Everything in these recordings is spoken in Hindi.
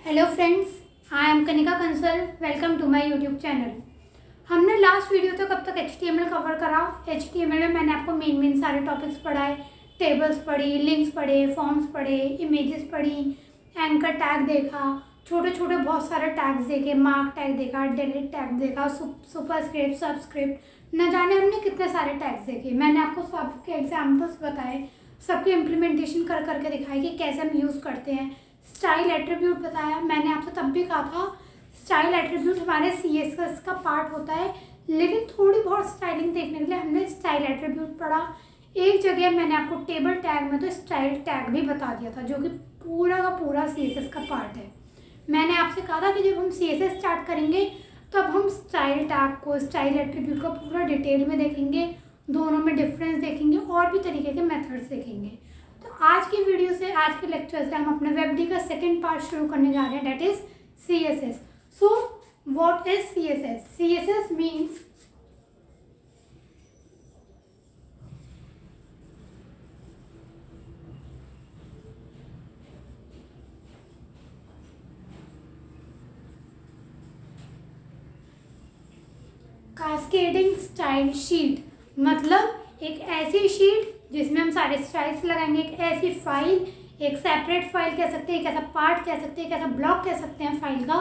Hello friends, I am Kanika Kansal. Welcome to my YouTube channel. हमने लास्ट वीडियो तक अब तक HTML कवर करा। HTML में मैंने आपको मेन सारे टॉपिक्स पढ़ाए, टेबल्स पढ़ी, लिंक्स पढ़े, फॉर्म्स पढ़े, इमेजेस पढ़ी, एंकर टैग देखा, छोटे छोटे बहुत सारे टैग्स देखे, मार्क टैग देखा, डिलीट टैग देखा, सुपरस्क्रिप्ट, सबस्क्रिप्ट, न जाने हमने कितने सारे टैग्स देखे। मैंने आपको सबके एग्जाम्पल्स बताए, सबके इम्प्लीमेंटेशन कर करके दिखाई कि कैसे हम यूज़ करते हैं। स्टाइल एट्रीब्यूट बताया मैंने आपसे, तब भी कहा था स्टाइल एट्रीब्यूट हमारे CSS का पार्ट होता है, लेकिन थोड़ी बहुत स्टाइलिंग देखने के लिए हमने स्टाइल एट्रीब्यूट पढ़ा। एक जगह मैंने आपको टेबल टैग में तो स्टाइल टैग भी बता दिया था, जो कि पूरा का पूरा CSS का पार्ट है। मैंने आपसे कहा था कि जब हम CSS स्टार्ट करेंगे तब हम स्टाइल टैग को, स्टाइल एट्रीब्यूट को पूरा डिटेल में देखेंगे, दोनों में डिफरेंस देखेंगे और भी तरीके के मेथड्स देखेंगे। तो आज की वीडियो से, आज के लेक्चर से हम अपने वेबडी का सेकेंड पार्ट शुरू करने जा रहे हैं, that is CSS। So what is CSS? CSS means cascading style sheet. मतलब एक ऐसी शीट जिसमें हम सारे स्टाइल्स लगाएंगे, एक ऐसी फाइल, एक सेपरेट फाइल कह सकते हैं, एक ऐसा पार्ट कह सकते हैं, एक ऐसा ब्लॉक कह सकते हैं फाइल का,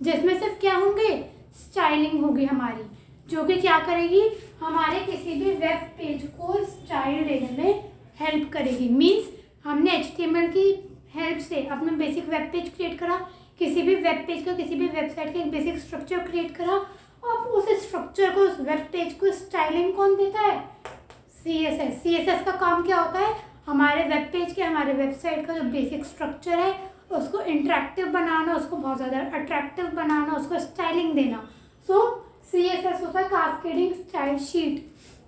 जिसमें सिर्फ क्या होंगे, स्टाइलिंग होगी हमारी, जो कि क्या करेगी, हमारे किसी भी वेब पेज को स्टाइल देने में हेल्प करेगी। मीन्स हमने HTML की हेल्प से अपना बेसिक वेब पेज क्रिएट करा, किसी भी वेब पेज का, किसी भी वेबसाइट का एक बेसिक स्ट्रक्चर क्रिएट करा, अब उस स्ट्रक्चर को, उस वेब पेज को स्टाइलिंग कौन देता है? CSS। CSS का काम क्या होता है, हमारे वेब पेज के, हमारे वेबसाइट का जो बेसिक स्ट्रक्चर है उसको इंटरेक्टिव बनाना, उसको बहुत ज़्यादा अट्रैक्टिव बनाना, उसको स्टाइलिंग देना। सो CSS होता है कास्केडिंग स्टाइल शीट।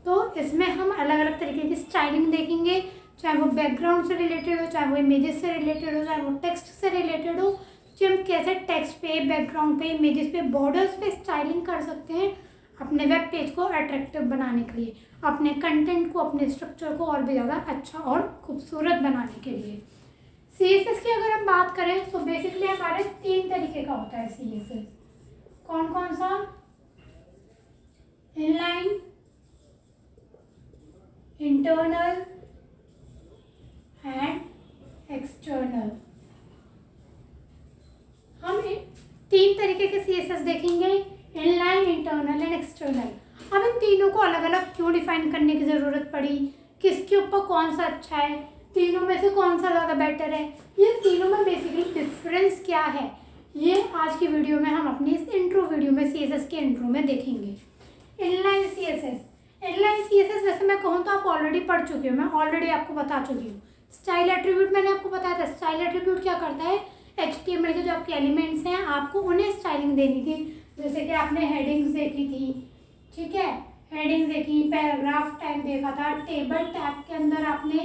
तो इसमें हम अलग अलग तरीके की स्टाइलिंग देखेंगे, चाहे वो बैकग्राउंड से रिलेटेड हो, चाहे वो इमेजेस से रिलेटेड हो, चाहे वो टेक्स्ट से रिलेटेड हो, कि हम कैसे टेक्स्ट पे, बैकग्राउंड पे, इमेजेस पे, बॉर्डर्स पे स्टाइलिंग कर सकते हैं अपने वेब पेज को अट्रैक्टिव बनाने के लिए, अपने कंटेंट को, अपने स्ट्रक्चर को और भी ज़्यादा अच्छा और खूबसूरत बनाने के लिए। CSS की अगर हम बात करें तो बेसिकली हमारे 3 तरीके का होता है CSS। कौन कौन सा? Inline, internal and external. हम 3 तरीके के CSS देखेंगे, इनलाइन, इंटरनल एंड एक्सटर्नल। अब इन तीनों को अलग अलग क्यों डिफाइन करने की ज़रूरत पड़ी, किसके ऊपर कौन सा अच्छा है, तीनों में से कौन सा ज़्यादा बेटर है, ये तीनों में बेसिकली डिफरेंस क्या है, ये आज की वीडियो में हम अपनी इस इंट्रो वीडियो में, CSS के इंट्रो में देखेंगे। Inline CSS। इनलाइन CSS वैसे मैं कहूँ तो आप ऑलरेडी पढ़ चुके हो, मैं ऑलरेडी आपको बता चुकी हूँ। स्टाइल एट्रीब्यूट मैंने आपको बताया था। स्टाइल एट्रीब्यूट क्या करता है, HTML के जो आपके एलिमेंट्स हैं आपको उन्हें स्टाइलिंग देनी थी। जैसे कि आपने हेडिंग्स देखी थी, ठीक है, हेडिंग्स देखी, पैराग्राफ टैग देखा था, टेबल टैग के अंदर आपने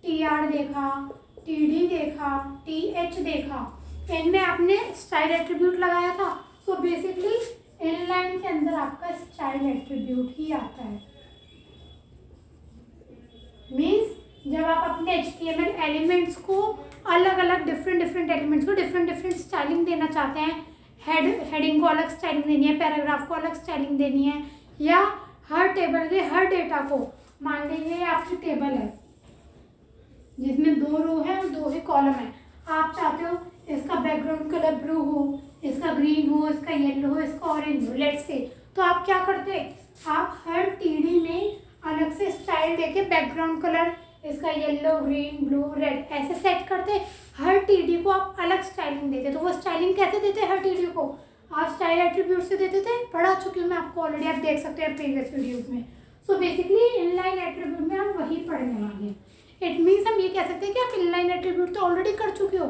TR देखा, TD देखा, TH देखा, इनमें आपने स्टाइल एट्रीब्यूट लगाया था। सो बेसिकली इनलाइन के अंदर आपका स्टाइल एट्रीब्यूट ही आता है। मीन्स जब आप अपने HTML एलिमेंट्स को अलग अलग डिफरेंट एलिमेंट्स को डिफरेंट स्टाइलिंग देना चाहते हैं, हेडिंग को अलग स्टाइलिंग देनी है, पैराग्राफ को अलग स्टाइलिंग देनी है, या हर टेबल के हर डेटा को, मान लीजिए आपकी टेबल है जिसमें 2 रो है और 2 ही कॉलम है, आप चाहते हो इसका बैकग्राउंड कलर ब्लू हो, इसका ग्रीन हो, इसका येलो हो, इसका ऑरेंज हो, लेट्स से, तो आप क्या करते, आप हर TD में अलग से स्टाइल देके बैकग्राउंड कलर इसका येलो, ग्रीन, ब्लू, रेड ऐसे सेट करते, हर TD को आप अलग स्टाइलिंग देते। तो वो स्टाइलिंग कैसे देते हैं हर TD को, आप स्टाइल एट्रीब्यूट से देते थे, पढ़ा चुकी हूँ मैं आपको ऑलरेडी, आप देख सकते हैं प्रीवियस वीडियोस में। सो बेसिकली इनलाइन एट्रीब्यूट में हम वही पढ़ने वाले हैं। इट मीन्स हम ये कह सकते हैं कि आप इनलाइन एट्रीब्यूट तो ऑलरेडी कर चुके हो,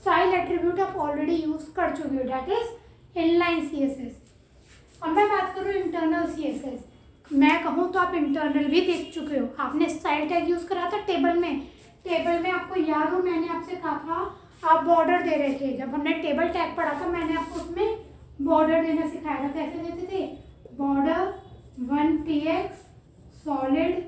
स्टाइल एट्रीब्यूट आप ऑलरेडी यूज कर चुके हो, दैट इज इनलाइन CSS। अब मैं बात करूँ इंटरनल CSS, मैं कहूँ तो आप इंटरनल भी देख चुके हो। आपने स्टाइल टैग यूज़ करा था टेबल में आपको याद हो, मैंने आपसे कहा था आप बॉर्डर दे रहे थे, जब हमने टेबल टैग पढ़ा था मैंने आपको उसमें बॉर्डर देना सिखाया था। कैसे देते थे, बॉर्डर 1px सॉलिड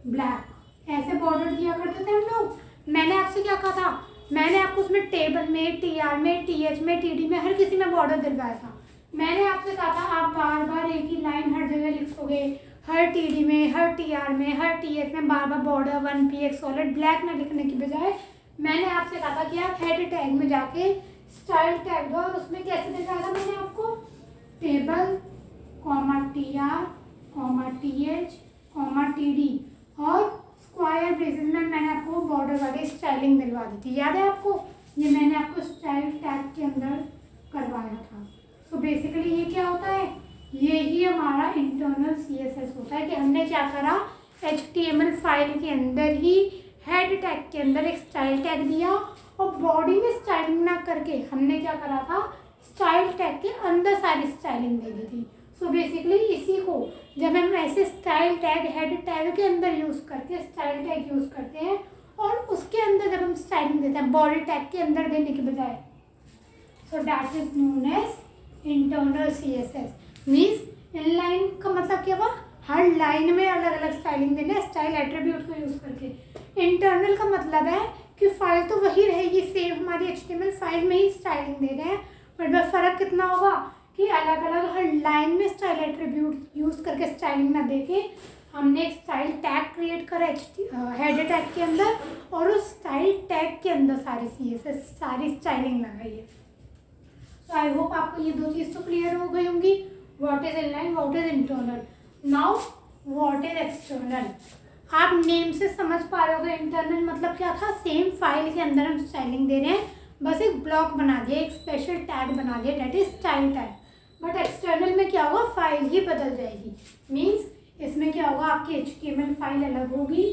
ब्लैक, ऐसे बॉर्डर दिया करते थे हम लोग। मैंने आपसे क्या कहा था, मैंने आपको उसमें टेबल में, TR में, TH में, TD में, हर किसी में बॉर्डर दिलवाया था। मैंने आपसे कहा था आप बार बार एक ही लाइन हर जगह लिखोगे, हर TD में, हर TR में, हर TH में बार बार बॉर्डर 1px सॉलिड ब्लैक में लिखने की बजाय मैंने आपसे कहा था कि आप हेड टैग में जाके स्टाइल टैग दो। और उसमें कैसे दिखाया था मैंने आपको, टेबल TR TH TD और स्क्वायर ब्रेसेस में मैंने आपको बॉर्डर वाली स्टाइलिंग दिलवा दी थी, याद है आपको? ये मैंने आपको स्टाइल टैग के अंदर करवाया था। सो बेसिकली ये क्या होता है, ये ही हमारा इंटरनल CSS होता है कि हमने क्या करा, HTML फाइल के अंदर ही हेड टैग के अंदर एक स्टाइल टैग दिया और बॉडी में स्टाइलिंग ना करके हमने क्या करा था, स्टाइल टैग के अंदर सारी स्टाइलिंग दे दी थी। सो बेसिकली इसी को जब हम ऐसे स्टाइल टैग हेड टैग के अंदर यूज़ करके स्टाइल टैग यूज़ करते हैं और उसके अंदर जब हम स्टाइलिंग देते हैं बॉडी टैग के अंदर देने के बजाय, so that is known as internal CSS। Means inline का मतलब क्या हुआ, हर लाइन में अलग अलग स्टाइलिंग देना है स्टाइल एट्रीब्यूट को यूज़ करके। इंटरनल का मतलब है कि फाइल तो वही रहेगी सेम, हमारी HTML फाइल में ही स्टाइलिंग दे रहे हैं, बट बस फ़र्क कितना होगा कि अलग अलग हर लाइन में स्टाइल एट्रीब्यूट यूज़ करके स्टाइलिंग ना देके हमने एक स्टाइल टैग क्रिएट करा हेड टैग के अंदर और उस स्टाइल टैग के अंदर सारी CSS सारी स्टाइलिंग लगाई है। सो आई होप आपको ये दो चीज़ तो क्लियर हो गई होंगी, what is inline, what is internal. Now what is external, आप नेम से समझ पा रहे होगे इंटरनल मतलब क्या था, सेम फाइल के अंदर हम स्टाइलिंग दे रहे हैं, बस एक ब्लॉक बना दिया, एक स्पेशल टैग बना दिया, that is style tag. But external में क्या होगा, फाइल ही बदल जाएगी। मीन्स इसमें क्या होगा, आपकी HTML फाइल अलग होगी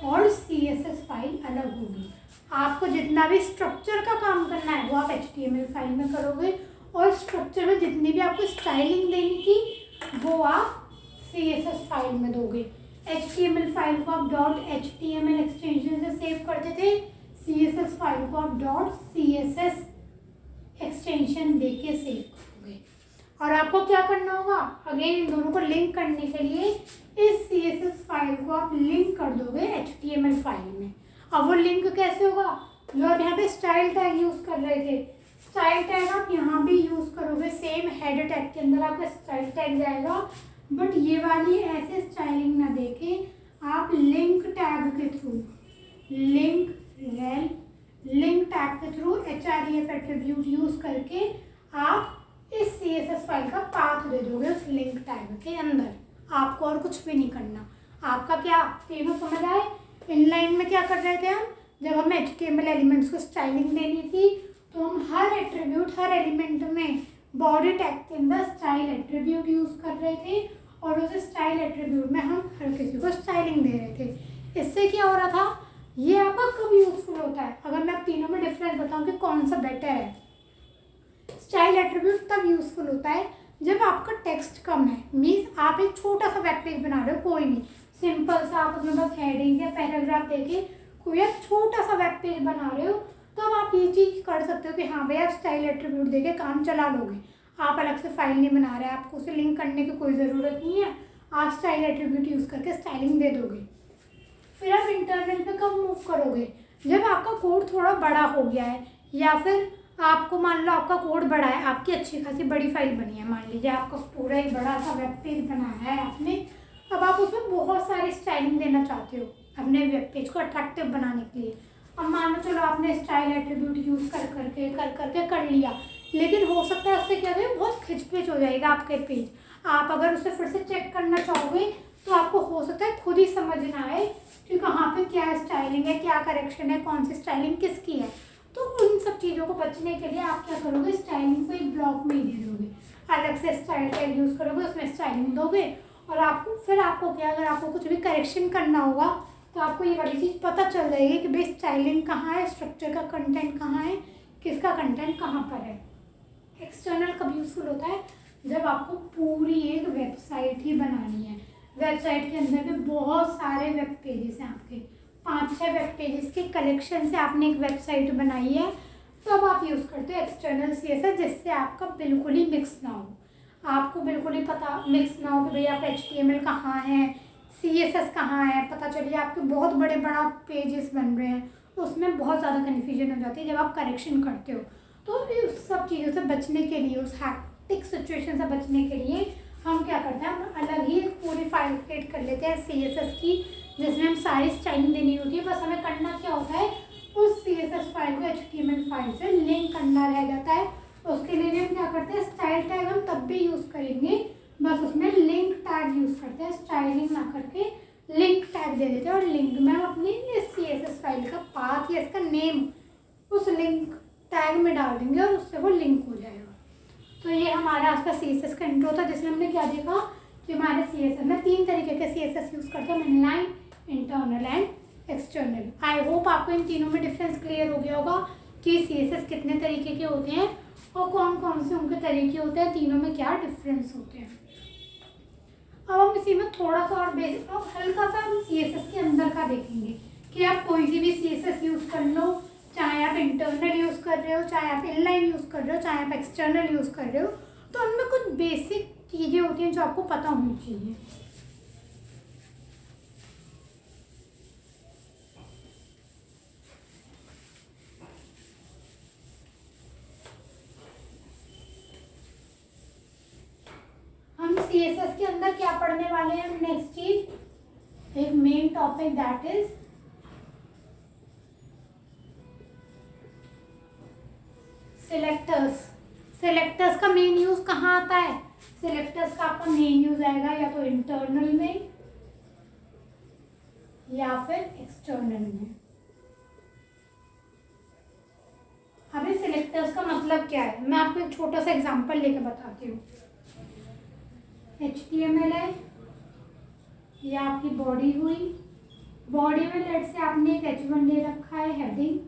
और CSS फाइल अलग होगी। आपको जितना भी स्ट्रक्चर का काम करना है वो आप HTML फाइल में करोगे और स्ट्रक्चर में जितनी भी आपको स्टाइलिंग देनी थी वो आप CSS फाइल में दोगे। HTML फाइल को आप .html एक्सटेंशन से सेव करते थे, CSS फाइल को आप .css एक्सटेंशन देके सेव करोगे। और आपको क्या करना होगा, अगेन इन दोनों को लिंक करने के लिए इस CSS फाइल को आप लिंक कर दोगे HTML फाइल में। अब वो लिंक कैसे होगा, जो आप यहाँ पे स्टाइल टैग यूज़ कर रहे थे, स्टाइल टैग आप यहाँ भी यूज़ करोगे, सेम हेड टैग के अंदर आपका स्टाइल टैग जाएगा, बट ये वाली ऐसे स्टाइलिंग ना देके आप लिंक टैग के थ्रू लिंक टैग के थ्रू href एट्रीब्यूट यूज़ करके आप इस CSS फाइल का पाथ दे दोगे उस लिंक टैग के अंदर। आपको और कुछ भी नहीं करना, आपका क्या तीनों समझ आए। इनलाइन में क्या कर रहे थे हम, जब हमें HTML एलिमेंट्स को स्टाइलिंग देनी थी तो हम हर एट्रीब्यूट हर एलिमेंट में बॉडी टैग के अंदर स्टाइल एट्रीब्यूट यूज़ कर रहे थे और उस स्टाइल एट्रीब्यूट में हम हर किसी को स्टाइलिंग दे रहे थे। इससे क्या हो रहा था, ये आपका कब यूज़फुल होता है, अगर मैं तीनों में डिफरेंस बताऊँ कि कौन सा बेटर है। स्टाइल एट्रीब्यूट तब यूज़फुल होता है जब आपका टेक्स्ट कम है, मीन्स आप एक छोटा सा वेब पेज बना रहे हो, कोई भी सिंपल सा, आप उसमें बस हेडिंग या पैराग्राफ देके कोई एक छोटा सा वेब पेज बना रहे हो, तो अब आप ये चीज़ कर सकते हो कि हाँ भाई आप स्टाइल एट्रीब्यूट देके काम चला लोगे। आप अलग से फाइल नहीं बना रहे, आपको उसे लिंक करने की कोई ज़रूरत नहीं है, आप स्टाइल एट्रीब्यूट यूज़ करके स्टाइलिंग दे दोगे। फिर आप इंटरनल पे कब मूव करोगे, जब आपका कोड थोड़ा बड़ा हो गया है, या फिर आपको मान लो आपका कोड बड़ा है, आपकी अच्छी खासी बड़ी फाइल बनी है, मान लीजिए आपका पूरा एक बड़ा सा वेब पेज बनाया है आपने, अब आप उसमें बहुत सारी स्टाइलिंग देना चाहते हो अपने वेब पेज को अट्रैक्टिव बनाने के लिए। अब मान लो चलो आपने स्टाइल एट्रीब्यूट यूज़ कर करके कर लिया, लेकिन हो सकता है उससे क्या है, बहुत खिचपिच हो जाएगा आपके पेज। आप अगर उसे फिर से चेक करना चाहोगे तो आपको हो सकता है खुद ही समझ ना आए कि कहाँ पे क्या स्टाइलिंग है, क्या करेक्शन है, कौन सी स्टाइलिंग किसकी है। तो उन सब चीज़ों को बचने के लिए आप क्या करोगे, स्टाइलिंग को एक ब्लॉक में ही दे दोगे, अलग से स्टाइल टैग यूज़ करोगे, उसमें स्टाइलिंग दोगे और आपको क्या, अगर आपको कुछ भी करेक्शन करना होगा तो आपको ये वाली चीज़ पता चल जाएगी कि भाई स्टाइलिंग कहाँ है, स्ट्रक्चर का कंटेंट कहाँ है, किसका कंटेंट कहाँ पर है। एक्सटर्नल कब यूज़फुल होता है, जब आपको पूरी एक वेबसाइट ही बनानी है, वेबसाइट के अंदर भी बहुत सारे वेब पेजेस हैं, आपके 5-6 वेब पेजेस के कलेक्शन से आपने एक वेबसाइट बनाई है, तो अब आप यूज़ करते हो एक्सटर्नल CSS, जिससे आपका बिल्कुल ही मिक्स ना हो, आपको बिल्कुल ही पता मिक्स ना हो कि भाई आपका HTML कहाँ है, CSS कहाँ है, पता चलिए आपके बहुत बड़ा पेजेस बन रहे हैं उसमें बहुत ज़्यादा कन्फ्यूजन हो जाती है जब आप करेक्शन करते हो। तो उस सब चीज़ों से बचने के लिए, उस हैक्टिक सिचुएशन से बचने के लिए हम क्या करते हैं, हम अलग ही पूरी फाइल क्रिएट कर लेते हैं CSS की, जिसमें हम सारी स्टाइलिंग देनी होती है। बस हमें करना क्या होता है, उस CSS फाइल को HTML फाइल से लिंक करना रह जाता है। उसके लिए हम क्या करते हैं, स्टाइल टैग हम तब भी यूज़ करेंगे, बस उसमें लिंक टैग यूज़ करते हैं, स्टाइलिंग ना करके लिंक टैग दे देते हैं। और लिंक में हम अपनी इस CSS फाइल का पाथ या इसका नेम उस लिंक टैग में डाल देंगे और उससे वो लिंक हो जाएगा। तो ये हमारा आज का CSS का इंट्रो था, जिसमें हमने क्या देखा कि हमारे CSS में 3 तरीके के CSS यूज़ करते हैं, inline, internal and external. I hope आपको इन तीनों में डिफरेंस क्लियर हो गया होगा कि CSS कितने तरीके के होते हैं और कौन कौन से उनके तरीके होते हैं, तीनों में क्या डिफरेंस होते हैं। अब हम इसी में थोड़ा सा और बेसिक और हल्का सा हम CSS के अंदर का देखेंगे कि आप कोई सी भी CSS यूज़ कर लो, चाहे आप इंटरनल यूज़ कर रहे हो, चाहे आप इनलाइन यूज़ कर रहे हो, चाहे आप एक्सटर्नल यूज़ कर रहे हो, तो उनमें कुछ बेसिक चीज़ें होती हैं जो आपको पता होनी चाहिए। हम CSS के अंदर क्या पढ़ने वाले हैं, नेक्स्ट चीज, एक main topic that is selectors. Selectors का मेन यूज कहाँ आता है, सिलेक्टर्स का आपका मेन यूज आएगा या तो इंटरनल में या फिर एक्सटर्नल में। अभी सिलेक्टर्स का मतलब क्या है, मैं आपको एक छोटा सा एग्जांपल लेके बताती हूँ। HTML है, ये आपकी बॉडी हुई, बॉडी में लेट से आपने एक H1 ले रखा है हेडिंग,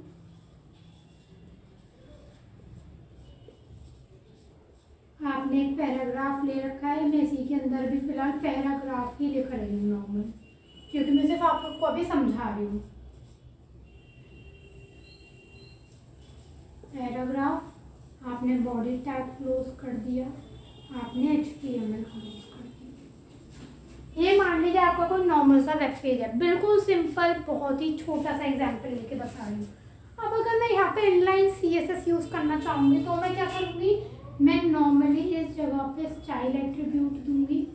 आपने एक पैराग्राफ ले रखा है। मैं इसी के अंदर भी फिलहाल पैराग्राफ ही लिख रही हूँ नॉर्मल, क्योंकि मैं सिर्फ आपको अभी समझा रही हूँ। पैराग्राफ, आपने बॉडी टैग क्लोज कर दिया, आपने HTML क्लोज कर दिया। ये मान लीजिए आपका कोई नॉर्मल सा वेब पेज है, बिल्कुल सिंपल, बहुत ही छोटा सा एग्जांपल लेके बता रही हूँ। अब अगर मैं यहाँ पे इनलाइन CSS यूज़ करना चाहूँगी तो मैं क्या करूँगी, मैं नॉर्मली इस जगह पे स्टाइल एट्रीब्यूट दूंगी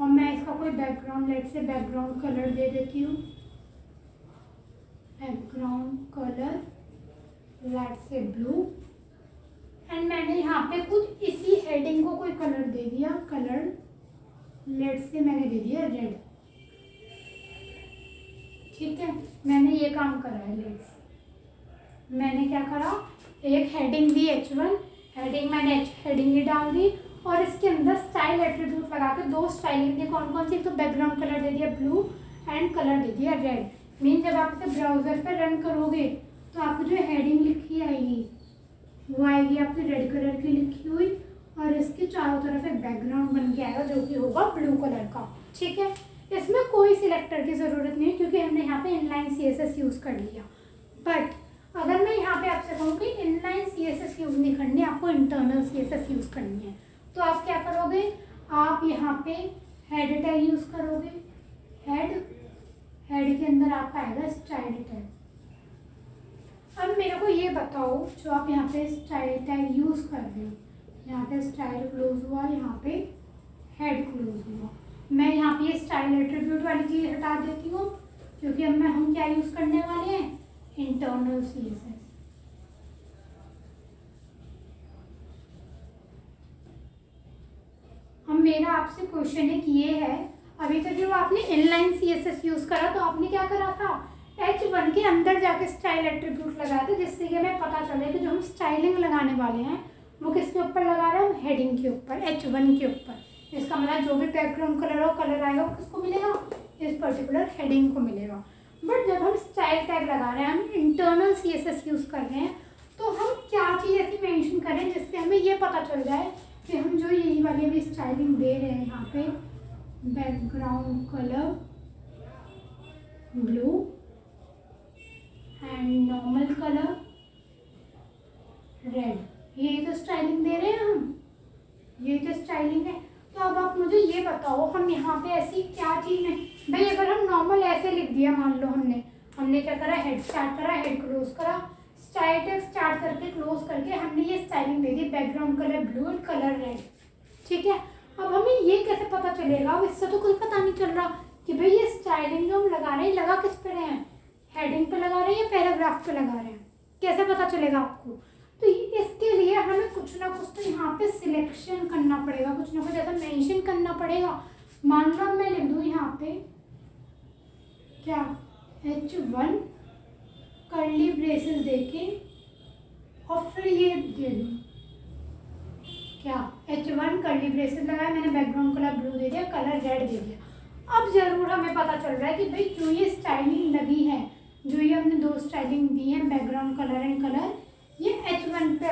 और मैं इसका कोई बैकग्राउंड, लेट से बैकग्राउंड कलर दे देती हूँ, बैकग्राउंड कलर लेट से ब्लू, एंड मैंने यहाँ पे खुद इसी हेडिंग को कोई कलर दे दिया, कलर लेट से मैंने दे दिया रेड। ठीक है, मैंने ये काम करा है। लेट से मैंने क्या करा, एक हेडिंग दी H1, हेडिंग मैंने हेडिंग ही डाल दी और इसके अंदर स्टाइल एट्रीब्यूट लगा के 2 स्टाइलिंग दी। कौन कौन सी, तो बैकग्राउंड कलर दे दिया ब्लू एंड कलर दे दिया रेड। मीन जब आप इसे ब्राउजर पे रन करोगे तो आपको जो हेडिंग लिखी आएगी वो आएगी आपकी रेड कलर की लिखी हुई और इसके चारों तरफ एक बैकग्राउंड बन के आएगा जो कि होगा ब्लू कलर का। ठीक है, इसमें कोई सिलेक्टर की ज़रूरत नहीं है क्योंकि हमने यहाँ पे इनलाइन CSS यूज़ कर लिया। बट अगर मैं यहाँ पे आपसे कहूँ कि इनलाइन CSS यूज़ नहीं करनी, आपको इंटरनल CSS यूज़ करनी है, तो आप क्या करोगे, आप यहाँ पे हेड टैग यूज़ करोगे। हेड के अंदर आपका आएगा स्टाइल टैग। अब मेरे को ये बताओ, जो आप यहाँ पे स्टाइल टैग यूज़ कर रहे हो, यहाँ पे स्टाइल क्लोज हुआ, यहाँ पे हेड क्लोज हुआ, मैं यहाँ पे स्टाइल एट्रीब्यूट वाली चीज़ हटा देती हूँ क्योंकि अब हम क्या यूज़ करने वाले हैं, इंटरनल CSS। अब मेरा आपसे क्वेश्चन एक ये है, अभी तक जो आपने इनलाइन CSS यूज़ करा तो आपने क्या करा था, H1 के अंदर जाके स्टाइल एट्रीब्यूट लगाया था, जिससे कि हमें पता चले कि जो हम स्टाइलिंग लगाने वाले हैं वो किसके ऊपर लगा रहे हैं, हम हेडिंग के ऊपर, H1 के ऊपर। इसका मतलब जो भी बैकग्राउंड कलर हो, कलर आएगा वो किसको मिलेगा, इस पर्टिकुलर हेडिंग को मिलेगा। बट जब हम स्टाइल टैग लगा रहे हैं, हम इंटरनल CSS यूज़ कर रहे हैं, तो हम क्या चीज़ ऐसी मेंशन करें जिससे हमें ये पता चल जाए कि हम जो यही वाली अभी स्टाइलिंग दे रहे हैं, यहाँ पे background colour blue and normal colour red, यही तो स्टाइलिंग दे रहे हैं हम, यही तो स्टाइलिंग है। तो अब आप मुझे ये बताओ, हम यहाँ पे ऐसी क्या चीज़ है भाई, अगर हम नॉर्मल ऐसे लिख दिया मान लो हमने, हमने क्या करा, हेड स्टार्ट करा, हेड क्लोज करा, स्टार्ट करके क्लोज करके हमने ये styling they the, background colour blue and colour red. ठीक है, अब हमें ये कैसे पता चलेगा, अब इससे तो कुछ पता नहीं चल रहा कि भाई ये स्टाइलिंग जो हम लगा रहे हैं लगा किस पे रहे हैं, हेडिंग पे लगा रहे हैं या पैराग्राफ पे लगा रहे हैं, कैसे पता चलेगा आपको। तो इसके लिए हमें कुछ ना कुछ तो यहाँ पे सिलेक्शन करना पड़ेगा, कुछ ना कुछ ऐसा मेंशन करना पड़ेगा। मान लो मैं लिख दूँ यहाँ पे क्या, H1 कर्ली ब्रेसेस देके और फिर ये दे दूँ क्या, H1 कर्ली ब्रेसेस लगाया मैंने, बैकग्राउंड कलर ब्लू दे दिया, कलर रेड दे दिया। अब जरूर हमें पता चल रहा है कि भाई जो ये स्टाइलिंग लगी है, जो ये हमने दो स्टाइलिंग दी है, बैकग्राउंड कलर एंड कलर, ये H1 पे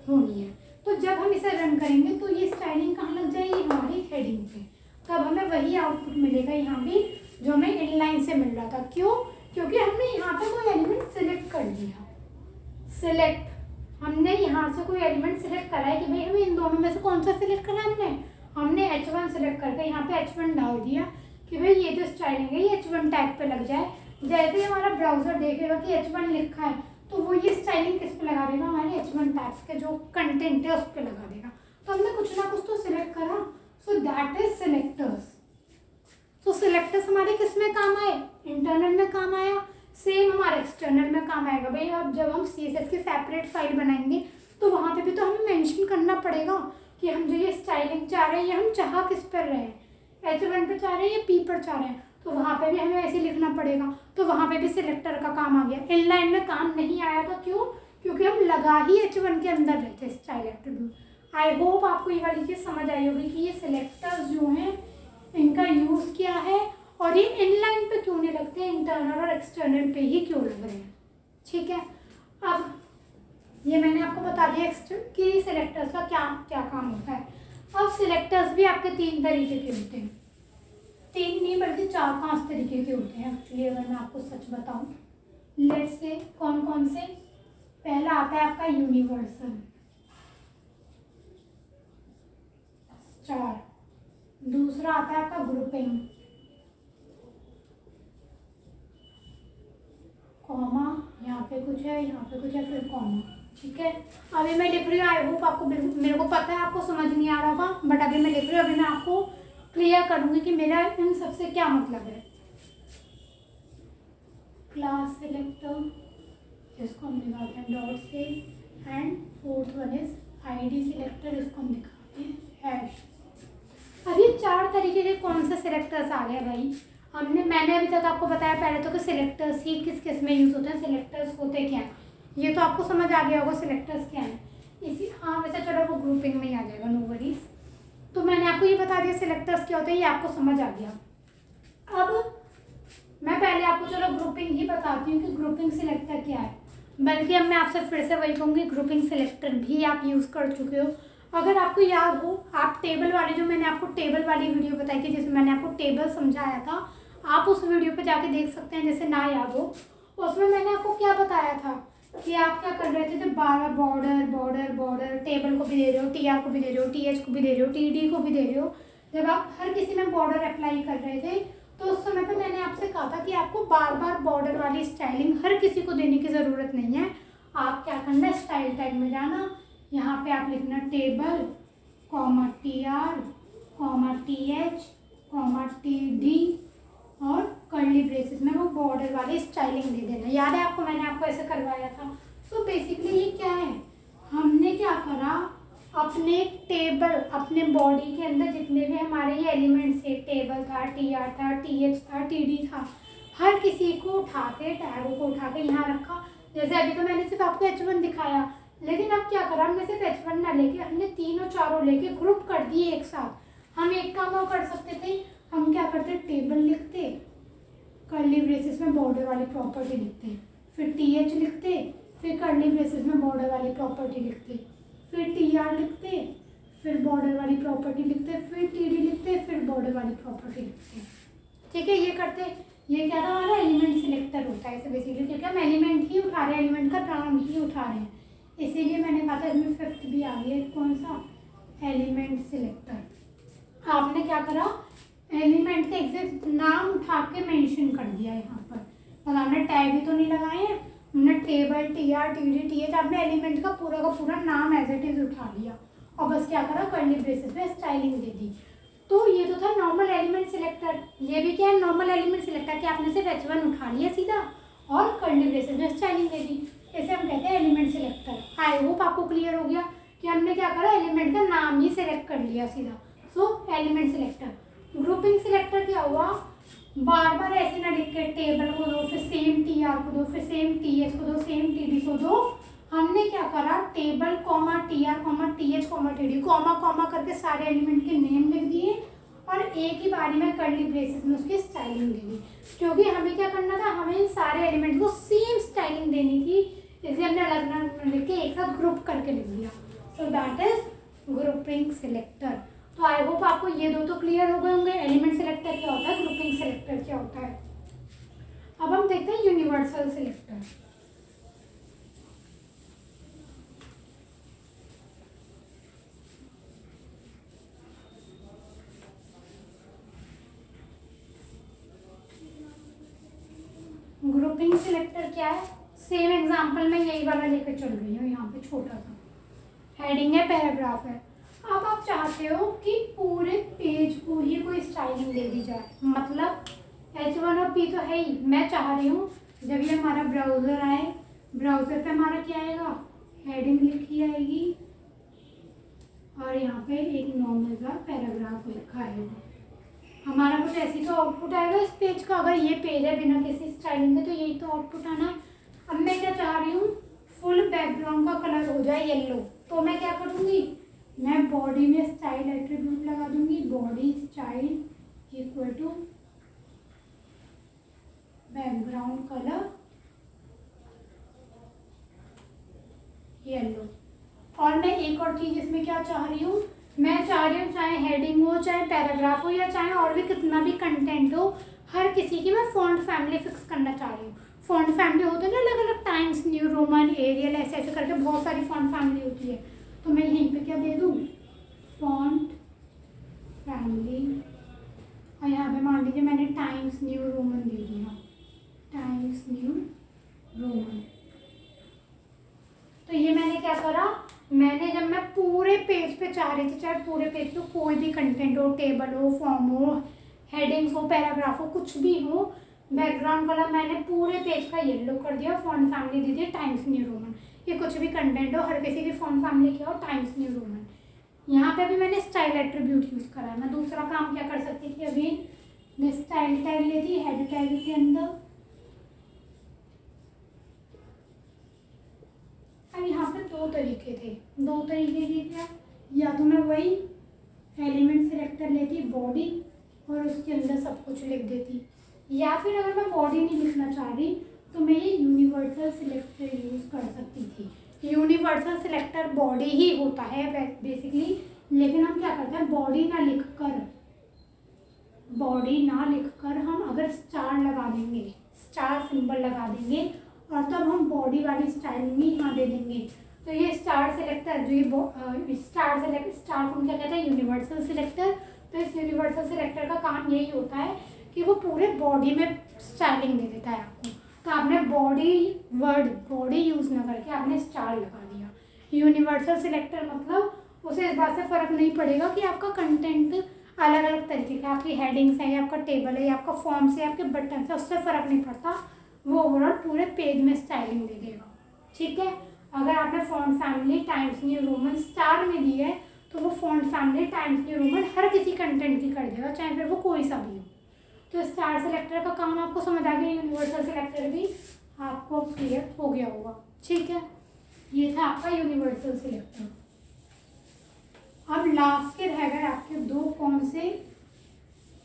होनी है। तो जब हम इसे रन करेंगे तो ये स्टाइलिंग कहाँ लग जाएगी, हमारी हेडिंग पे। तब हमें वही आउटपुट मिलेगा यहाँ भी जो हमें इनलाइन से मिल रहा था। क्यों, क्योंकि हमने यहाँ पे कोई एलिमेंट सिलेक्ट कर लिया। सिलेक्ट, हमने यहाँ से कोई एलिमेंट सिलेक्ट करा है कि भाई हमें इन दोनों में से कौन सा सिलेक्ट करना है, हमने H1 सिलेक्ट करके यहाँ पे H1 डाल दिया कि भाई ये जो स्टाइलिंग है ये H1 टैग पे लग जाए। जैसे ही हमारा ब्राउजर देखेगा कि H1 लिखा है तो वो ये स्टाइलिंग किस पे लगा देगा, हमारे H1 टैग्स के जो कंटेंट है उस पर लगा देगा। तो हमने कुछ ना कुछ तो सिलेक्ट करा, सो दैट इज सिलेक्टर्स। तो सिलेक्टर्स हमारे किस में काम आए, इंटरनल में काम आया, सेम हमारे एक्सटर्नल में काम आएगा। भाई अब जब हम CSS की सेपरेट फाइल बनाएंगे तो वहाँ पे भी तो हमें मेंशन करना पड़ेगा कि हम जो ये स्टाइलिंग चाह रहे हैं ये हम चाह किस पर रहे हैं, H1 पे चाह रहे हैं या P पर चाह रहे हैं, तो वहाँ पे भी हमें ऐसे लिखना पड़ेगा। तो वहाँ पे भी सिलेक्टर का काम आ गया। इनलाइन में काम नहीं आया था, क्यों, क्योंकि हम लगा ही H1 के अंदर रहे थे स्टाइल एट्रीब्यूट। आई होप आपको ये वाली चीज़ समझ आई होगी कि ये सिलेक्टर्स जो हैं इनका यूज़ क्या है और ये इनलाइन पे क्यों नहीं लगते हैं, इंटरनल और एक्सटर्नल पे ही क्यों लग रहे हैं। ठीक है, अब ये मैंने आपको बता दिया कि सिलेक्टर्स का क्या क्या काम होता है। अब सिलेक्टर्स भी आपके 3 तरीके के होते हैं, 3 नहीं बल्कि 4-5 तरीके के होते हैं एक्चुअली, अगर मैं आपको सच बताऊं। लेट्स से कौन कौन से, पहला आता है आपका यूनिवर्सल स्टार, दूसरा आता है आपका ग्रुपिंग, कॉमा, यहाँ पे कुछ है, यहाँ पे कुछ है, फिर कॉमा। ठीक है, अभी मैं लिख रही हूँ, आई होप आपको, मेरे को पता है आपको समझ नहीं आ रहा होगा, बट अभी मैं लिख रही हूँ, अभी मैं आपको क्लियर करूँगी कि मेरा इन सबसे क्या मतलब है। क्लास सिलेक्टर जिसको हम दिखाते हैं डॉट से, and fourth one is ID selector, इसको हम दिखाते हैं हैश। अब ये 4 तरीके के कौन से सिलेक्टर्स आ गए भाई, मैंने अभी तक आपको बताया पहले तो कि सिलेक्टर्स ही किस किस में यूज़ होते हैं, सिलेक्टर्स होते क्या हैं, ये तो आपको समझ आ गया होगा सिलेक्टर्स क्या हैं। इसी हाँ वैसे चलो वो ग्रुपिंग में ही आ जाएगा, नो वरीज। तो मैंने आपको ये बता दिया सिलेक्टर्स क्या होते हैं, ये आपको समझ आ गया। अब मैं पहले आपको चलो ग्रुपिंग ही बताती हूँ कि ग्रुपिंग सिलेक्टर क्या है, बल्कि अब मैं आपसे फिर से वही कहूँगी, ग्रुपिंग सिलेक्टर भी आप यूज़ कर चुके हो। अगर आपको याद हो, आप टेबल वाली जो मैंने आपको टेबल वाली वीडियो बताई थी जिसमें मैंने आपको टेबल समझाया था, आप उस वीडियो पे जाके देख सकते हैं, जैसे ना याद हो। उसमें मैंने आपको क्या बताया था कि आप क्या कर रहे थे, जब बार बॉर्डर बॉर्डर बॉर्डर, टेबल को भी दे रहे हो, TR को भी दे रहे हो, TH को भी दे रहे हो, TD को भी दे रहे हो, जब आप हर किसी में बॉर्डर अप्लाई कर रहे थे तो उस समय पे मैंने आपसे कहा था कि आपको बार बार बॉर्डर वाली स्टाइलिंग हर किसी को देने की ज़रूरत नहीं है। आप क्या करना, स्टाइल टैग में जाना, यहाँ पे आप लिखना table comma TR comma TH comma TD और कर्ली ब्रेसेस में वो बॉर्डर वाली स्टाइलिंग दे देना। याद है आपको, मैंने आपको ऐसे करवाया था। तो बेसिकली ये क्या है, हमने क्या करा, अपने टेबल, अपने बॉडी के अंदर जितने भी हमारे ये एलिमेंट्स थे, टेबल था, TR था, TH था, TD था, हर किसी को उठा के, टैगों को उठा के यहाँ रखा। जैसे अभी तो मैंने सिर्फ आपको H1 दिखाया, लेकिन अब क्या करा, हमने सिर्फ H1 ना लेके हमने तीनों चारों लेके ग्रुप कर दिए एक साथ। हम एक काम और कर सकते थे, हम क्या करते, टेबल लिखते, कर्ली ब्रेसेस में बॉर्डर वाली प्रॉपर्टी लिखते, फिर TH लिखते, फिर कर्ली ब्रेसेस में बॉर्डर वाली प्रॉपर्टी लिखते, फिर TR लिखते, फिर बॉर्डर वाली प्रॉपर्टी लिखते, फिर TD लिखते, फिर बॉर्डर वाली प्रॉपर्टी लिखते। ठीक है, ये करते, ये क्या था, हमारा एलिमेंट सिलेक्टर होता है इसे बेसिकली, क्योंकि हम एलिमेंट ही उठा रहे हैं, एलिमेंट का नाम ही उठा रहे हैं, इसीलिए मैंने कहा था इसमें 5th भी आ गया, कौन सा, एलिमेंट सिलेक्टर। आपने क्या करा, एलिमेंट का एग्जैक्ट नाम उठा के मेंशन कर दिया यहाँ पर और आपने टैग ही तो नहीं लगाए हैं, हमने टेबल TR TD TH आपने एलिमेंट का पूरा नाम एज इट इज उठा लिया और बस क्या करा, कर्ली ब्रेसेस में स्टाइलिंग दे दी। तो ये तो था नॉर्मल एलिमेंट सिलेक्टर। ये भी क्या है, नॉर्मल एलिमेंट सिलेक्टर कि आपने सिर्फ H1 उठा लिया सीधा और कर्ली ब्रेसेस में स्टाइलिंग दे दी। इसे हम कहते हैं एलिमेंट सिलेक्टर। आई होप आपको क्लियर हो गया कि हमने क्या करा, एलिमेंट का नाम ही सिलेक्ट कर लिया सीधा। सो एलिमेंट सिलेक्टर। ग्रुपिंग सिलेक्टर क्या हुआ, बार बार ऐसे ना लिख के टेबल को दो, फिर सेम TR को दो, फिर सेम TH को दो, सेम TD को दो। हमने क्या करा, table comma TR comma TH comma TD comma comma करके सारे एलिमेंट के नेम लिख दिए और एक ही बारी में कर्ली ब्रेसेस में उसकी स्टाइलिंग दे दी। क्योंकि हमें क्या करना था, हमें सारे एलिमेंट को सेम स्टाइलिंग देनी थी, इसलिए हमने अलग अलग लिख के एक साथ ग्रुप करके लिख दिया। सो दैट इज ग्रुपिंग सिलेक्टर। तो आई होप आपको ये दो तो क्लियर हो गए होंगे, एलिमेंट सिलेक्टर क्या होता है, ग्रुपिंग सिलेक्टर क्या होता है। अब हम देखते हैं यूनिवर्सल सिलेक्टर। ग्रुपिंग सिलेक्टर क्या है, सेम एग्जांपल में यही वाला लेकर चल रही हूँ। यहाँ पे छोटा सा हेडिंग है, पैराग्राफ है। अब आप चाहते हो कि पूरे पेज को ही कोई स्टाइलिंग दे दी जाए, मतलब H1 और P तो है ही। मैं चाह रही हूँ जब ये हमारा ब्राउज़र आए, ब्राउज़र पे हमारा क्या आएगा, हेडिंग लिखी आएगी और यहाँ पे एक नॉर्मल सा पैराग्राफ लिखा आएगा। हमारा कुछ ऐसी तो आउटपुट आएगा इस पेज का। अगर ये पेज है बिना किसी स्टाइलिंग के तो यही तो आउटपुट आना है। अब मैं क्या चाह रही हूँ, फुल बैकग्राउंड का कलर हो जाए येलो। तो मैं क्या करूँगी, मैं बॉडी में स्टाइल एट्रीब्यूट लगा दूंगी, body style equal to background colour yellow. और मैं एक और चीज़ इसमें क्या चाह रही हूँ, मैं चाह रही हूँ चाहे हेडिंग हो, चाहे पैराग्राफ हो, या चाहे और भी कितना भी कंटेंट हो, हर किसी की मैं फॉन्ट फैमिली फिक्स करना चाह रही हूँ। फॉन्ट फैमिली होते हैं ना अलग अलग, टाइम्स न्यू रोमन एरियल ऐसे ऐसे करके बहुत सारी फॉन्ट फैमिली होती है। तो मैं यहीं पे क्या दे दूँ, फॉन्ट फैमिली, और यहाँ पे मान लीजिए मैंने टाइम्स न्यू रोमन दे दिया, टाइम्स न्यू रोमन। तो ये मैंने क्या करा, मैंने जब मैं पूरे पेज पे चाह रही थी, चाहे पूरे पेज पे कोई भी कंटेंट हो, टेबल हो, फॉर्म हो, हेडिंग्स हो, पैराग्राफ हो, कुछ भी हो, बैकग्राउंड कलर मैंने पूरे पेज का येलो कर दिया, फॉन्ट फैमिली दे दी टाइम्स न्यू रोमन। ये कुछ भी कंटेंट हो, हर किसी की फॉन्ट फैमिली क्या हो, टाइम्स न्यू रोमन। यहाँ पे भी मैंने स्टाइल एट्रीब्यूट यूज़ करा है। मैं दूसरा काम क्या कर सकती थी, अभी मैं स्टाइल टैग लेती हेड टैग के अंदर। अब यहाँ पे दो तरीके थे, दो तरीके के क्या, या तो मैं वही एलिमेंट सिलेक्टर लेती बॉडी और उसके अंदर सब कुछ लिख देती, या फिर अगर मैं बॉडी नहीं लिखना चाह रही तो मैं ये यूनिवर्सल सिलेक्टर यूज़ कर सकती थी। यूनिवर्सल सिलेक्टर बॉडी ही होता है बेसिकली, लेकिन हम क्या करते हैं, बॉडी ना लिखकर हम अगर स्टार लगा देंगे, स्टार सिंबल लगा देंगे और तब हम बॉडी वाली स्टाइलिंग ही यहाँ दे देंगे। तो ये स्टार सिलेक्टर जो ये स्टार को क्या कहते हैं, यूनिवर्सल सिलेक्टर। तो इस यूनिवर्सल सिलेक्टर का काम यही होता है कि वो पूरे बॉडी में स्टाइलिंग दे देता है आपको। तो आपने बॉडी यूज़ ना करके आपने स्टार लगा दिया। यूनिवर्सल सिलेक्टर मतलब उसे इस बात से फ़र्क नहीं पड़ेगा कि आपका कंटेंट अलग अलग तरीके का, आपकी हेडिंग्स है या आपका टेबल है या आपका फॉर्म्स है, आपके बटन है, उससे फ़र्क नहीं पड़ता। वो ओवरऑल पूरे पेज में स्टाइलिंग दे देगा। ठीक है, अगर आपने font family Times New Roman star में दी है तो वो font family Times New Roman हर किसी कंटेंट की कर देगा, चाहे फिर वो कोई सा भी हो। तो स्टार सिलेक्टर का काम आपको समझ आ गया, यूनिवर्सल सिलेक्टर भी आपको क्लियर हो गया होगा। ठीक है, ये था आपका यूनिवर्सल सिलेक्टर। अब लास्ट के रह गए आपके दो, कौन से,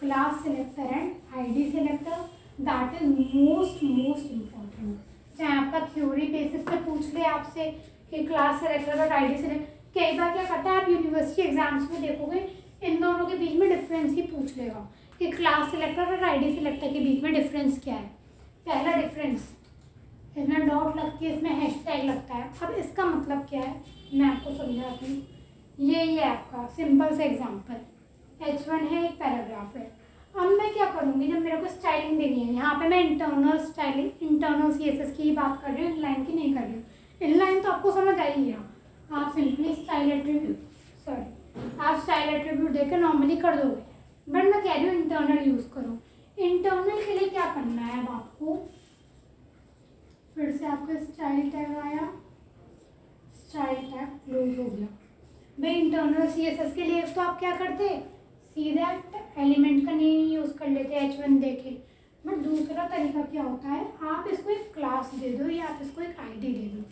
class selector and ID selector. That is most important. चाहे आपका थ्योरी बेसिस पे पूछ ले आपसे कि क्लास सिलेक्टर और आईडी सिलेक्टर, कई बार क्या करता है आप यूनिवर्सिटी एग्जाम्स में देखोगे इन दोनों के बीच में डिफरेंस ही पूछ लेगा कि क्लास सिलेक्टर और आईडी सिलेक्टर के बीच में डिफरेंस क्या है। पहला डिफरेंस, इसमें डॉट लगती है, इसमें हैशटैग लगता है। अब इसका मतलब क्या है मैं आपको समझाती हूँ। ये आपका सिंपल से एग्जाम्पल, H1 है, एक पैराग्राफ है। अब मैं क्या करूँगी, जब मेरे को स्टाइलिंग देनी है, यहाँ पे मैं इंटरनल स्टाइलिंग, इंटरनल CSS की ही बात कर रही हूँ, इनलाइन की नहीं कर रही हूँ। इनलाइन तो आपको समझ आई गया, आप सिंपली स्टाइल एट्रीब्यूट देकर नॉर्मली कर दोगे, बट मैं कह रही हूँ इंटरनल यूज़ करो। इंटरनल के लिए क्या करना है, अब आपको फिर से आपका स्टाइल टैग आया, स्टाइल टैग क्लोज हो गया। भाई इंटरनल CSS के लिए तो आप क्या करते, सीधे एलिमेंट का नेम यूज़ कर लेते H1 देके, बट दूसरा तरीका क्या होता है, आप इसको एक क्लास दे दो या आप इसको एक ID दे दो।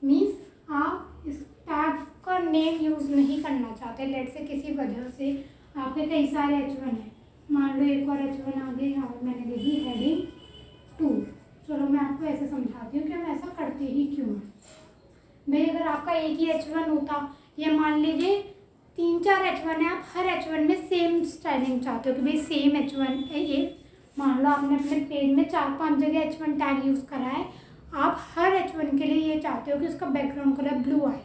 मीन्स आप इस टैग का नेम यूज़ नहीं करना चाहते, लेट से किसी वजह से आपके कई सारे H1 हैं, मान लो एक और H1 आ गए और मैंने दे दी हेडिंग 2। चलो मैं आपको ऐसे समझाती हूँ कि हम ऐसा करते ही क्यों हैं। भाई अगर आपका एक ही H1 होता, ये मान लीजिए 3-4 H1 है, आप हर H1 में सेम स्टाइलिंग चाहते हो कि भाई सेम H1 है, ये मान लो आपने अपने पेज में 4-5 जगह H1 टैग यूज़ करा है, आप हर H1 के लिए ये चाहते हो कि उसका बैकग्राउंड कलर ब्लू आए,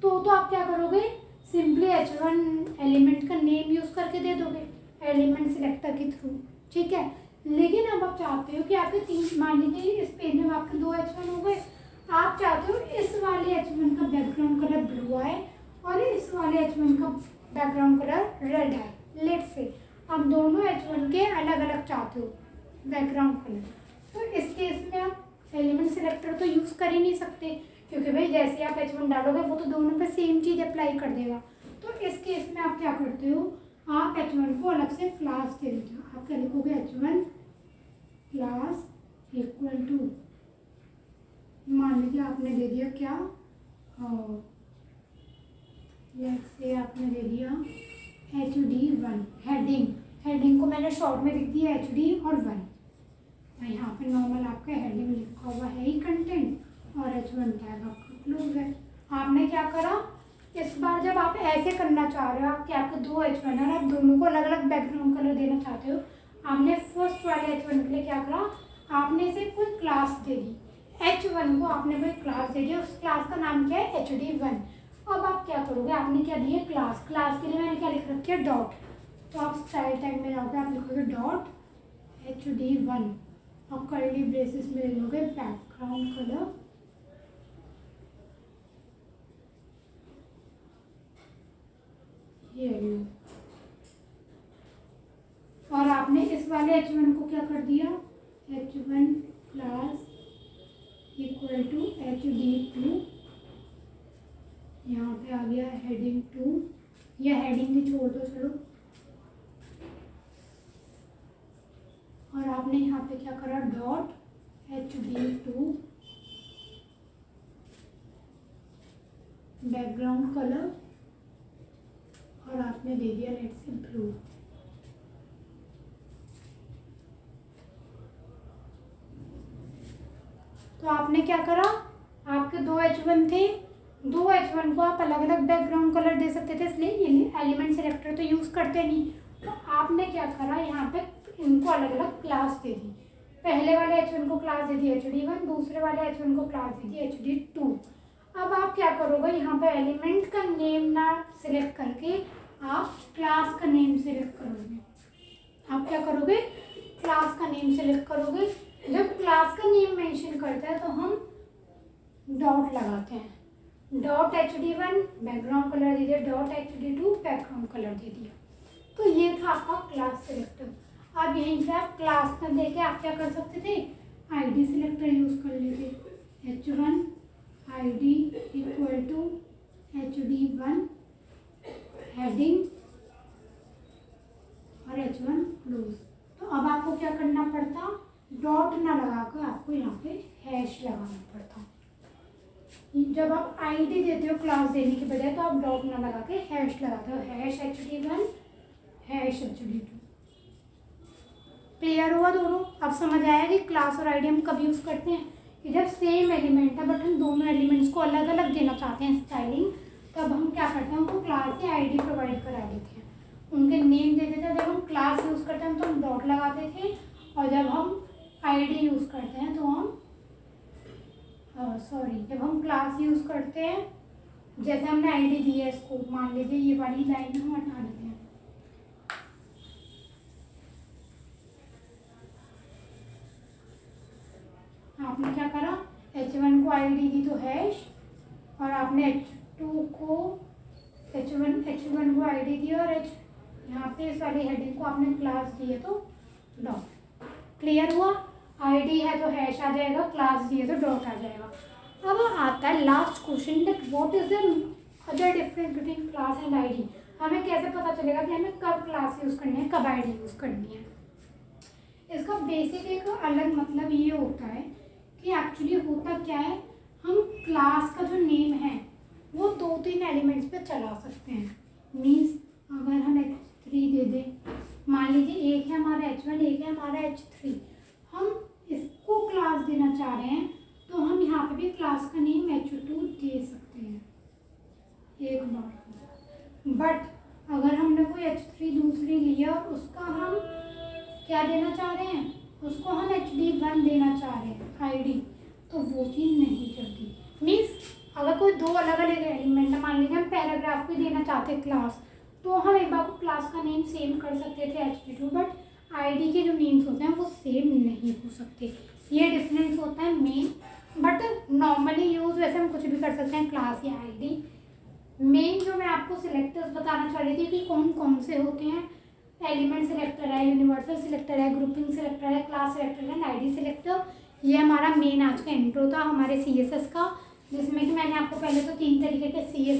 तो आप क्या करोगे, सिंपली H1 एलिमेंट का नेम यूज़ करके दे दोगे एलिमेंट सिलेक्टर के थ्रू, ठीक है। लेकिन अब आप चाहते हो कि आपके 3, मान लीजिए इस पेज में आपके 2 H1 हो गए, आप चाहते हो इस वाले H1 का बैकग्राउंड कलर ब्लू आए और इस वाले H1 का बैकग्राउंड कलर रेड आए, लेट से आप दोनों H1 के अलग अलग चाहते हो बैकग्राउंड कलर, तो इस केस में आप एलिमेंट सिलेक्टर तो यूज़ कर ही नहीं सकते, क्योंकि भाई जैसे आप H1 डालोगे वो तो दोनों पे सेम चीज़ अप्लाई कर देगा। तो इस केस में आप क्या करते हो, आप H1 को अलग से क्लास दे देते हो, आप क्या लिखोगे, H1 क्लास इक्वल टू, मान लीजिए आपने दे दिया क्या, जैसे आपने दे दिया HD1 हेडिंग को मैंने शॉर्ट में लिख दिया HD और 1। यहाँ पे नॉर्मल आपका हेडिंग लिखा हुआ है ही कंटेंट और H1 टैग आपका क्लोज है। आपने क्या करा, इस बार जब आप ऐसे करना चाह रहे हो कि आपके 2 H1 है और आप दोनों को अलग अलग बैकग्राउंड कलर देना चाहते हो, आपने फर्स्ट वाले H1 के लिए क्या करा, आपने इसे कोई क्लास दे दी, H1 को आपने कोई क्लास दे दिया, उस क्लास का नाम क्या है, HD1। अब आप क्या करोगे, आपने क्या दिया, क्लास के लिए मैंने क्या लिख रखी है, डॉट, तो आप स्टाइल टैग में जाओगे, आप लिखोगे डॉट HD1 और कर्ली ब्रेसेस में ले लोगे बैकग्राउंड कलर, ये लो, और आपने इस वाले H1 को क्या कर दिया, H1 class equal to HD2, यहाँ पे आ गया हेडिंग 2, या हेडिंग भी छोड़ दो चलो, और आपने यहाँ पे क्या करा, डॉट HD2 बैकग्राउंड कलर, और आपने दे दिया लेट से ब्लू। तो आपने क्या करा, आपके 2 H1 थे, 2 H1 को आप अलग अलग बैकग्राउंड कलर दे सकते थे, इसलिए एलिमेंट सिलेक्टर तो यूज़ करते नहीं, तो आपने क्या करा, यहाँ पे इनको अलग अलग क्लास दे दी, पहले वाले H1 को क्लास दे दी HD1, दूसरे वाले H1 को क्लास दे दी HD2। अब आप क्या करोगे, यहाँ पे एलिमेंट का नेम ना सिलेक्ट करके आप क्लास का नेम सिलेक्ट करोगे, आप क्या करोगे, क्लास का नेम सिलेक्ट करोगे। जब क्लास का नेम मेंशन करता है तो हम डॉट लगाते हैं, डॉट HD1 बैकग्राउंड कलर दे दिया, डॉट HD2 बैकग्राउंड कलर दे दिया, तो ये था आपका क्लास सिलेक्टर। अब यहीं पे आप क्लास में देके आप क्या कर सकते थे, ID सिलेक्टर यूज़ कर लेते, H1 ID equal to HD1 heading और H1 क्लोज। तो अब आपको क्या करना पड़ता, डॉट ना लगाकर आपको यहाँ पे हैश लगाना पड़ता। जब आप ID देते हो क्लास देने के बजाय, तो आप डॉट ना लगा के हैश लगाते हो, hash HD1 hash HD2। Clear हुआ दोनों, अब समझ आया कि क्लास और ID हम कब यूज़ करते हैं, कि जब सेम एलिमेंट है बट हम दोनों एलिमेंट्स को अलग अलग देना चाहते हैं स्टाइलिंग, तब हम क्या करते हैं, उनको क्लास या ID प्रोवाइड करा देते हैं, उनके नेम दे देते हैं। जब हम क्लास यूज़ करते हैं तो हम डॉट लगाते थे, और जब हम ID यूज़ करते हैं तो हम जब हम क्लास यूज़ करते हैं, जैसे हमने ID दी है इसको, मान लीजिए ये वाली लाइन हम हटा देते हैं, आईडी दी तो हैश, और आपने H2 को H1 को आईडी दी, और यहाँ पे इस वाली हेडिंग को आपने क्लास दी है तो डॉट। क्लियर हुआ? आईडी है तो हैश आ जाएगा, क्लास दी है तो डॉट आ जाएगा। अब आता है last question, that what is the other difference between class and ID. हमें कैसे पता चलेगा कि हमें कब क्लास यूज़ करनी है, कब आईडी यूज़ करनी है। इसका बेसिक एक अलग मतलब ये होता है कि एक्चुअली होता क्या है, हम क्लास का जो नेम है वो 2-3 एलिमेंट्स पे चला सकते हैं। मीन्स अगर हम H3 दे दें, मान लीजिए एक है हमारा H1, एक है हमारा H3, हम इसको क्लास देना चाह रहे हैं तो हम यहाँ पे भी क्लास का नेम H2 दे सकते हैं एक बार। बट अगर हमने कोई H3 दूसरी लिया और उसका हम क्या देना चाह रहे हैं, उसको हम HD1 देना चाह रहे हैं आईडी, तो वो चीज़ नहीं चलती। मीन्स अगर कोई 2 अलग अलग एलिमेंट, मान लीजिए हम पैराग्राफ भी देना चाहते हैं क्लास, तो हम एक बार को क्लास का नेम सेम कर सकते थे HD2, बट आईडी के जो नेम्स होते हैं वो सेम नहीं हो सकते। ये डिफरेंस होता है मेन। बट नॉर्मली यूज़ वैसे हम कुछ भी कर सकते हैं, क्लास या आईडी। मेन जो मैं आपको सिलेक्टर्स बताना चाह रही थी कि कौन कौन से होते हैं, एलिमेंट सिलेक्टर है, यूनिवर्सल सिलेक्टर है, ग्रुपिंग सिलेक्टर है, क्लास सिलेक्टर है, आईडी सिलेक्टर। ये हमारा मेन आज का इंट्रो था हमारे CSS का, जिसमें कि मैंने आपको पहले तो 3 तरीके के CSS